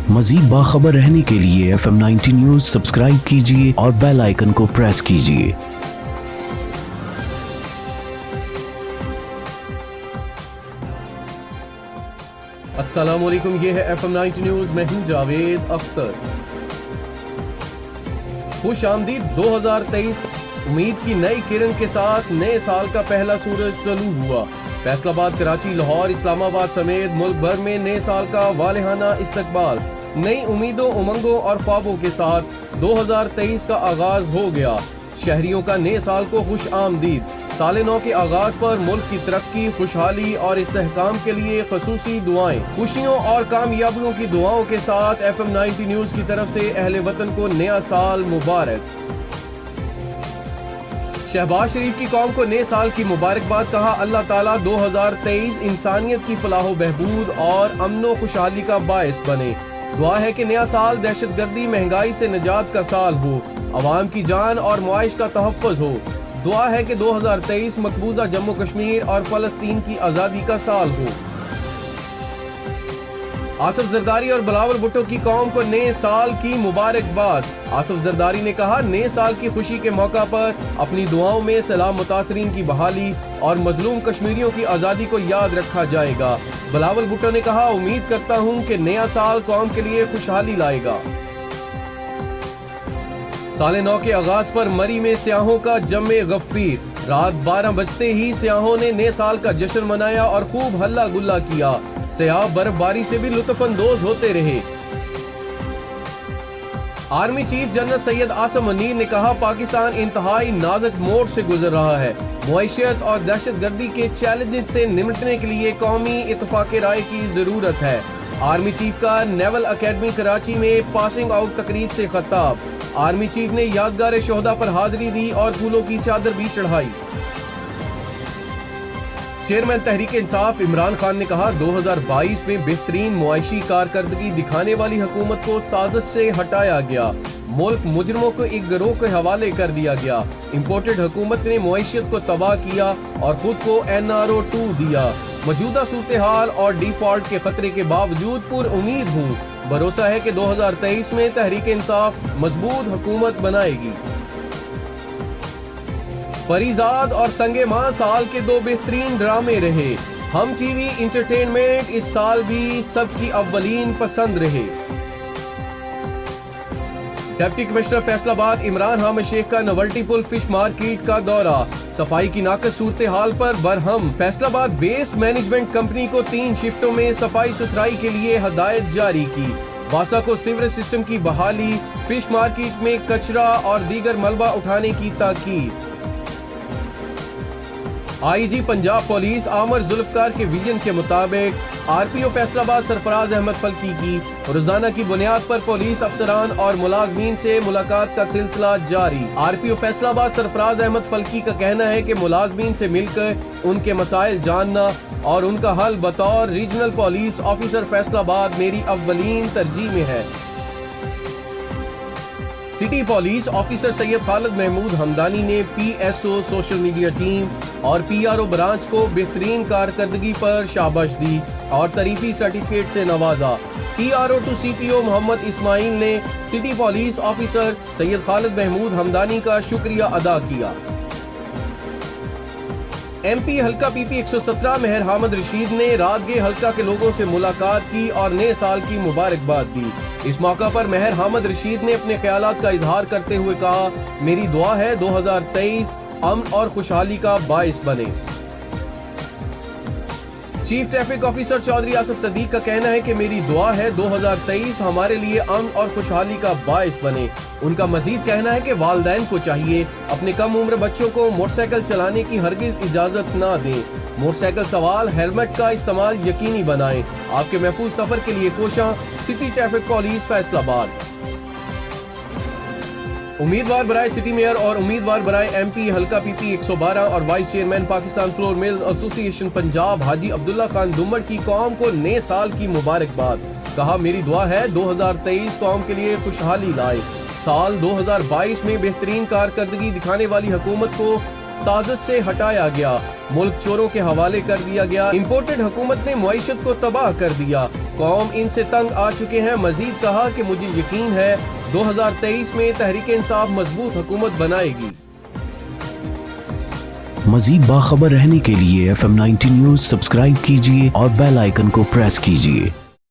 مزید باخبر رہنے کے لیے FM 90 نیوز سبسکرائب کیجیے اور بیل آئیکن کو پریس کیجیے۔ السلام علیکم، یہ ہے FM 90 نیوز، میں ہوں جاوید اختر۔ خوش آمدید 2023، امید کی نئی کرن کے ساتھ نئے سال کا پہلا سورج طلوع ہوا۔ فیصل آباد، کراچی، لاہور، اسلام آباد سمیت ملک بھر میں نئے سال کا والہانہ استقبال نئی امیدوں، امنگوں اور خوابوں کے ساتھ 2023 کا آغاز ہو گیا۔ شہریوں کا نئے سال کو خوش آمدید۔ سال نو کے آغاز پر ملک کی ترقی، خوشحالی اور استحکام کے لیے خصوصی دعائیں۔ خوشیوں اور کامیابیوں کی دعاؤں کے ساتھ FM 90 نیوز کی طرف سے اہل وطن کو نیا سال مبارک۔ شہباز شریف کی قوم کو نئے سال کی مبارکباد، کہا اللہ تعالیٰ 2023 انسانیت کی فلاح و بہبود اور امن و خوشحالی کا باعث بنے۔ دعا ہے کہ نیا سال دہشت گردی، مہنگائی سے نجات کا سال ہو، عوام کی جان اور معاش کا تحفظ ہو۔ دعا ہے کہ 2023 مقبوضہ جموں کشمیر اور فلسطین کی آزادی کا سال ہو۔ آصف زرداری اور بلاول بھٹو کی قوم کو نئے سال کی مبارکباد۔ آصف زرداری نے کہا، نئے سال کی خوشی کے موقع پر اپنی دعاؤں میں سیلاب متاثرین کی بحالی اور مظلوم کشمیریوں کی آزادی کو یاد رکھا جائے گا۔ بلاول بھٹو نے کہا، امید کرتا ہوں کہ نیا سال قوم کے لیے خوشحالی لائے گا۔ سال نو کے آغاز پر مری میں سیاحوں کا جم غفیر۔ رات 12 بجتے ہی سیاحوں نے نئے سال کا جشن منایا اور خوب ہلا گلا کیا۔ سیاح برف باری سے بھی لطف اندوز ہوتے رہے۔ Army chief general Syed Asim Munir نے کہا، پاکستان انتہائی نازک موڑ سے گزر رہا ہے۔ معیشت اور دہشت گردی کے چیلنج سے نمٹنے کے لیے قومی اتفاق رائے کی ضرورت ہے۔ آرمی چیف کا نیول اکیڈمی کراچی میں پاسنگ آؤٹ تقریب سے خطاب۔ آرمی چیف نے یادگار شہداء پر حاضری دی اور پھولوں کی چادر بھی چڑھائی۔ چیئرمین تحریک انصاف عمران خان نے کہا، 2022 میں بہترین معاشی کارکردگی دکھانے والی حکومت کو سازش سے ہٹایا گیا۔ ملک مجرموں کو ایک گروہ کے حوالے کر دیا گیا۔ امپورٹڈ حکومت نے معیشت کو تباہ کیا اور خود کو NRO 2 دیا۔ موجودہ صورتحال اور ڈیفالٹ کے خطرے کے باوجود پر امید ہوں۔ بھروسہ ہے کہ 2023 میں تحریک انصاف مضبوط حکومت بنائے گی۔ پریزاد اور سنگ ماں سال کے دو بہترین ڈرامے رہے۔ ہم ٹی وی انٹرٹینمنٹ اس سال بھی سب کی اولین پسند رہے۔ ڈپٹی کمشنر فیصل آباد عمران حامد شیخ کا نولٹی پل فش مارکیٹ کا دورہ۔ صفائی کی ناقص صورتحال پر برہم۔ فیصل آباد ویسٹ مینجمنٹ کمپنی کو 3 شفٹوں میں صفائی ستھرائی کے لیے ہدایت جاری کی۔ واسا کو سیوریج سسٹم کی بحالی، فش مارکیٹ میں کچرا اور دیگر ملبہ اٹھانے کی تاکید۔ IG پنجاب پولیس عامر ذوالفقار کے ویژن کے مطابق RPO فیصل آباد سرفراز احمد فلکی کی روزانہ کی بنیاد پر پولیس افسران اور ملازمین سے ملاقات کا سلسلہ جاری۔ RPO فیصل آباد سرفراز احمد فلکی کا کہنا ہے کہ ملازمین سے مل کر ان کے مسائل جاننا اور ان کا حل بطور ریجنل پولیس آفیسر فیصل آباد میری اولین ترجیح میں ہے۔ سٹی پولیس آفیسر سید خالد محمود حمدانی نے PSO سوشل میڈیا ٹیم اور PRO برانچ کو بہترین کارکردگی پر شاباش دی اور تعریفی سرٹیفکیٹ سے نوازا۔ PRO to CPO محمد اسماعیل نے سٹی پولیس آفیسر سید خالد محمود حمدانی کا شکریہ ادا کیا۔ MP حلقہ PP 117 مہر حامد رشید نے رادگے حلقہ کے لوگوں سے ملاقات کی اور نئے سال کی مبارکباد دی۔ اس موقع پر مہر حامد رشید نے اپنے خیالات کا اظہار کرتے ہوئے کہا، میری دعا ہے 2023 امن اور خوشحالی کا باعث بنے۔ Chief traffic officer Chaudhry Asif Siddique کا کہنا ہے کہ میری دعا ہے 2023 ہمارے لیے امن اور خوشحالی کا باعث بنے۔ ان کا مزید کہنا ہے کہ والدین کو چاہیے اپنے کم عمر بچوں کو موٹر سائیکل چلانے کی ہرگز اجازت نہ دیں۔ موٹر سائیکل سوار ہیلمٹ کا استعمال یقینی بنائیں۔ آپ کے محفوظ سفر کے لیے کوشاں، سٹی ٹریفک پولیس فیصل آباد۔ امیدوار برائے سٹی میئر اور امیدوار برائے MP حلقہ PP 112 اور vice chairman Pakistan flour mills ایسوسی ایشن پنجاب حاجی عبداللہ خان دمڑ کی قوم کو نئے سال کی مبارکباد۔ کہا، میری دعا ہے 2023 قوم کے لیے خوشحالی لائے۔ سال 2022 میں بہترین کارکردگی دکھانے والی حکومت کو سازش سے ہٹایا گیا، ملک چوروں کے حوالے کر دیا گیا، امپورٹڈ حکومت نے معیشت کو تباہ کر دیا، قوم ان سے تنگ آ چکے ہیں. مزید کہا کہ مجھے یقین ہے 2023 میں تحریک انصاف مضبوط حکومت بنائے گی. مزید باخبر رہنے کے لیے FM 19 نیوز سبسکرائب کیجیے اور بیل آئیکن کو پریس کیجیے.